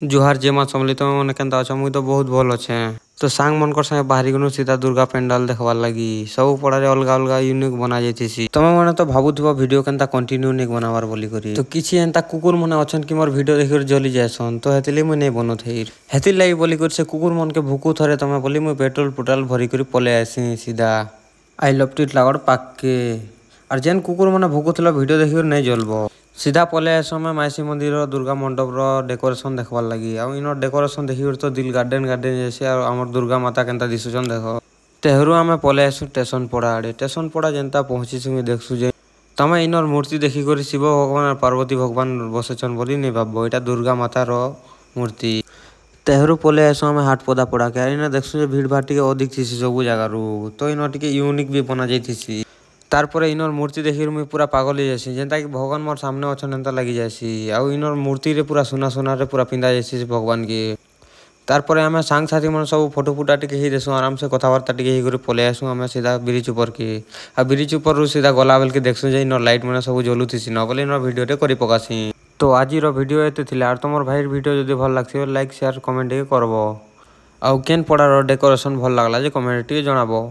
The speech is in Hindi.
जुहार जे माँ सम्मिलित मैंने केनता अच्छा मुई तो बहुत भल अच्छे। तो सांग मनकर संगे बाहरी गनु सीधा दुर्गा पेंडाल देखबार लगी सब पड़ारे अलग अलग यूनिक बना जाइथिसी। तमे माने तो भाबुथिबो वीडियो केनता कंटिन्यू नहीं बनावार बोली करी तो किछि एंता कुकुर मने अछन कि मोर वीडियो देखि जली जायसन तो हेतिले मुई नहीं बनथेर हेति लागि बोली कर से कुकुर मन के भूकु थरे तमे बोली मुई पेट्रोल पुटाल भरी करी पले आसी सीधा आई लव टिट लागड़ पाक के और जेन कुकुर मने भूकुथला वीडियो देखि नहीं जलबो सीधा पले आसमे माइसी मंदिर दुर्गा मंडप डेकोरेशन देखबार लगी आ इन डेकोरेशन देखि तो दिल गार्डन गार्डन जैसे आमर दुर्गा माता केनता दिसुचन देख तेहरू आम पले आसु स्टेशन पड़ा आड़े स्टेशन पड़ा जेनता पहुँची देखसु जे तमे इनर मूर्ति देखी कर शिव भगवान और पार्वती भगवान बसेचन बोली नहीं भाव यहाँ दुर्गा मातार मूर्ति तेहरू पले आसु आम हाट पदा पड़ा के इन देखसु भीड़ भाड़ टे अधिक थी सब जगार तो इन टे यूनिक भी बना जाइसी तारपरे इनर मूर्ति देखि मुई पूरा पागल हो जासी जेनता कि भगवान मोर सामने अच्छन एंता लगी जासी आउ इनर मूर्ति रे पूरा सुना सुना रे पूरा पिंधा जासी भगवान के तारपरे आम सांग साथी मन सब फोटो फुटा टिके ही देसु आराम से कथबार्ता टिके ही पले आसु आम सीधा ब्रिज ऊपर के आ ब्रिज ऊपर सीधा गला बेल के देखसु जे इनर लाइट मैंने सब जलुथी न बोले इन भिडियो करी पकासी। तो आज वीडियो एते थिला और तुम भाई वीडियो जदि भल लागसी लाइक शेयर कमेंट करबो आउ केन पड़ार डेकोरेशन भल लागला जे कमेंट टिके जणाबो।